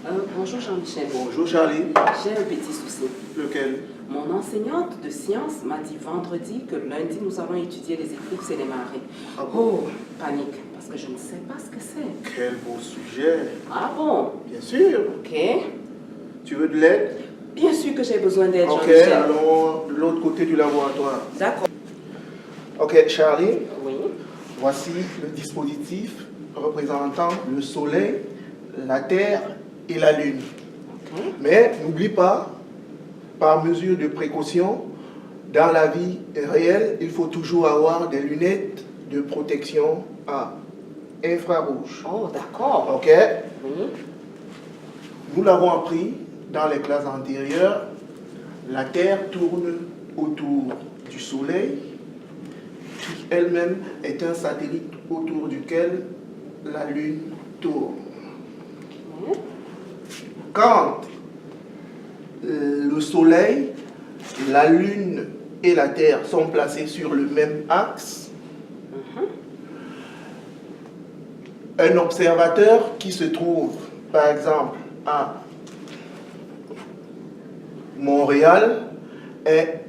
Bonjour Jean-Michel. Bonjour Charlie. J'ai un petit souci. Lequel? Mon enseignante de sciences m'a dit vendredi que lundi nous allons étudier les éclipses et les marées. Ah bon? Oh, panique, parce que je ne sais pas ce que c'est. Quel beau sujet. Ah bon? Bien sûr. Ok. Tu veux de l'aide? Bien sûr que j'ai besoin d'aide, Ok, Jean-Michel. allons de l'autre côté du laboratoire. D'accord. Ok, Charlie, Oui. voici le dispositif représentant le Soleil, la Terre et la Lune. Ok. Mais n'oublie pas, par mesure de précaution, dans la vie réelle, il faut toujours avoir des lunettes de protection à infrarouge. Oh, d'accord. Ok? Oui. Nous l'avons appris dans les classes antérieures, la Terre tourne autour du Soleil, qui elle-même est un satellite autour duquel la Lune tourne. Ok. Quand le Soleil, la Lune et la Terre sont placés sur le même axe, un observateur qui se trouve, par exemple, à Montréal est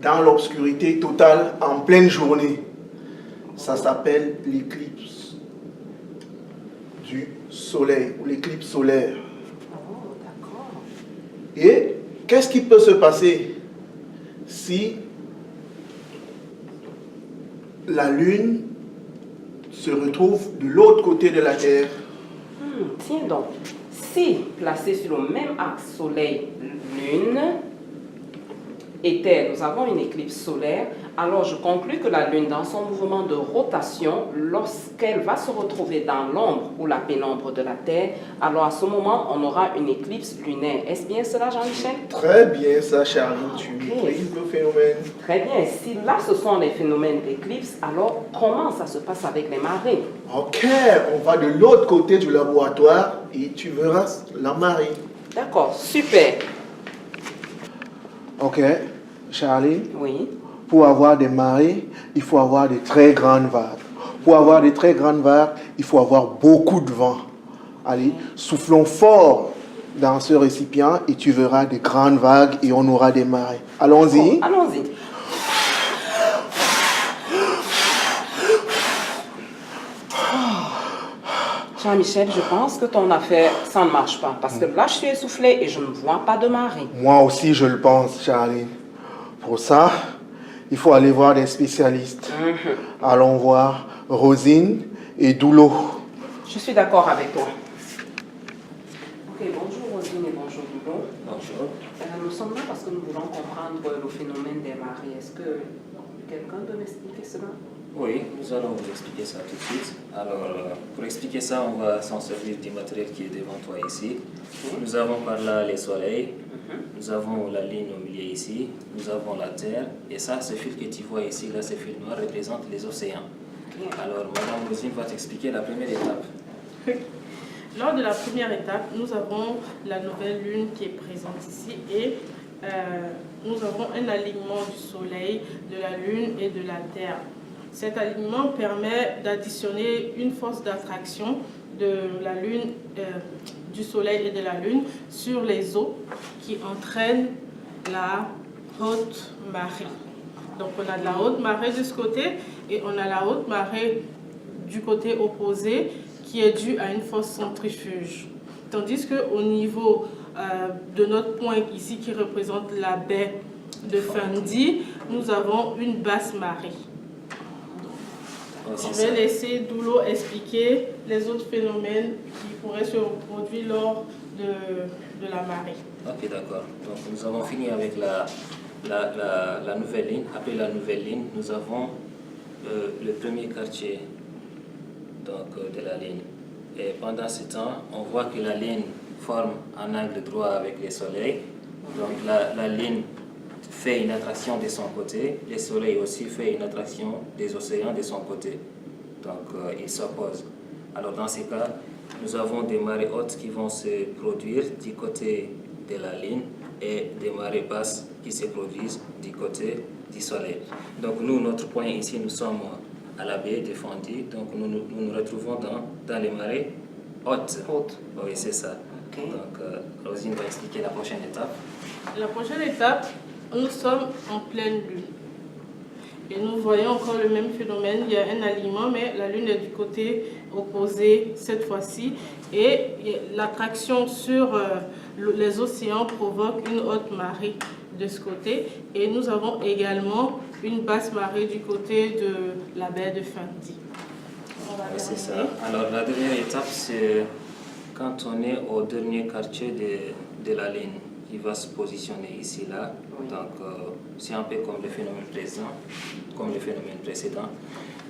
dans l'obscurité totale en pleine journée. Ça s'appelle l'éclipse du Soleil ou l'éclipse solaire. Oh, d'accord. Et qu'est-ce qui peut se passer si la Lune se retrouve de l'autre côté de la Terre? Tiens donc, si placé sur le même axe Soleil-Lune et Terre, nous avons une éclipse solaire, alors je conclus que la Lune, dans son mouvement de rotation, lorsqu'elle va se retrouver dans l'ombre ou la pénombre de la Terre, alors à ce moment, on aura une éclipse lunaire. Est-ce bien cela, Jean-Michel? Très bien ça, Charlie, tu Ok. maîtrises le phénomène. Très bien. Si là, ce sont les phénomènes d'éclipse, alors comment ça se passe avec les marées? Ok, on va de l'autre côté du laboratoire et tu verras la marée. D'accord, super. Ok, Charlie, Oui. pour avoir des marées, il faut avoir de très grandes vagues. Pour avoir de très grandes vagues, il faut avoir beaucoup de vent. Allez, soufflons fort dans ce récipient et tu verras de grandes vagues et on aura des marées. Allons-y. Bon, allons-y. Jean-Michel, je pense que ton affaire, ça ne marche pas. Parce que là, je suis essoufflée et je ne vois pas de marée. Moi aussi, je le pense, Charlie. Pour ça, il faut aller voir des spécialistes. Allons voir Rosine et Doulo. Je suis d'accord avec toi. Ok, bonjour Rosine et bonjour Doulo. Bonjour. Nous sommes là parce que nous voulons comprendre le phénomène des marées. Est-ce que quelqu'un peut m'expliquer cela? Oui, nous allons vous expliquer ça tout de suite. Alors, pour expliquer ça, on va s'en servir du matériel qui est devant toi ici. Nous avons par là les soleils, nous avons la ligne au milieu ici, nous avons la Terre, et ça, ce fil que tu vois ici, là, ce fil noir, représente les océans. Alors, Madame Rosine va t'expliquer la première étape. Lors de la première étape, nous avons la nouvelle lune qui est présente ici et nous avons un alignement du soleil, de la lune et de la Terre. Cet alignement permet d'additionner une force d'attraction de la lune, du soleil et de la lune sur les eaux qui entraînent la haute marée. Donc on a de la haute marée de ce côté et on a la haute marée du côté opposé qui est due à une force centrifuge. Tandis qu'au niveau de notre point ici qui représente la baie de Fundy, nous avons une basse marée. Je vais laisser Doulo expliquer les autres phénomènes qui pourraient se reproduire lors de la marée. Ok, d'accord. Donc, nous avons fini avec la nouvelle ligne. Après la nouvelle ligne, nous avons le premier quartier donc, de la ligne. Et pendant ce temps, on voit que la ligne forme un angle droit avec le soleil. Donc, la ligne fait une attraction de son côté, le soleil aussi fait une attraction des océans de son côté. Donc, ils s'opposent. Alors, dans ces cas, nous avons des marées hautes qui vont se produire du côté de la ligne et des marées basses qui se produisent du côté du soleil. Donc, nous, notre point ici, nous sommes à la baie de Fundy. Donc, nous nous retrouvons dans les marées hautes. Oui, c'est ça. Ok. Donc, Rosine va expliquer la prochaine étape. La prochaine étape, nous sommes en pleine lune. Et nous voyons encore le même phénomène. Il y a un alignement, mais la lune est du côté opposé cette fois-ci. Et l'attraction sur les océans provoque une haute marée de ce côté. Et nous avons également une basse marée du côté de la baie de Fundy. C'est ça. Alors, la dernière étape, c'est quand on est au dernier quartier de la ligne. Il va se positionner ici, là. Oui. Donc, c'est un peu comme le phénomène précédent.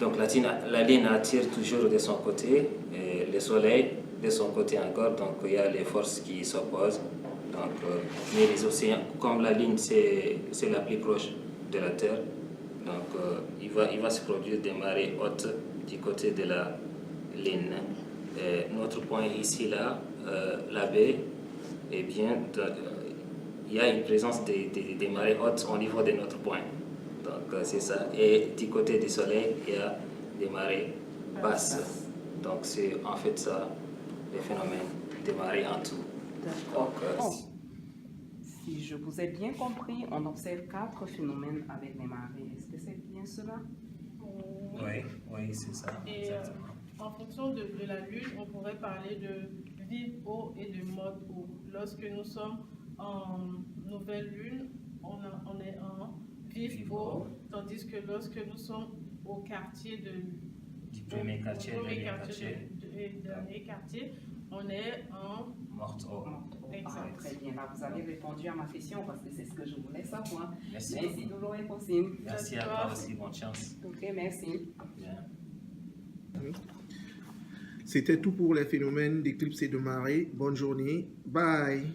Donc, la ligne attire toujours de son côté, et le soleil de son côté encore. Donc, il y a les forces qui s'opposent. Donc, mais les océans, comme la ligne, c'est la plus proche de la Terre. Donc, il va se produire des marées hautes du côté de la ligne. Et notre point ici, là, la baie, eh bien, il y a une présence des marées hautes au niveau de notre point. Donc, c'est ça. Et du côté du soleil, il y a des marées basses. Donc, c'est en fait ça, le phénomène des marées en tout. D'accord. Donc, Bon. Si je vous ai bien compris, on observe 4 phénomènes avec les marées. Est-ce que c'est bien cela? oui, c'est ça. Et en fonction de la lune, on pourrait parler de vive eau et de mode eau. Lorsque nous sommes en nouvelle lune, on est en vive eau, tandis que lorsque nous sommes au quartier Du premier quartier, dernier quartier, on est en morte eau. exact. Très bien. Là, vous avez répondu à ma question parce que c'est ce que je voulais savoir. Merci. Merci, Doulou et Possible. Merci à toi aussi, bonne chance. Ok, merci. Bien. C'était tout pour les phénomènes d'éclipse et de marée. Bonne journée. Bye.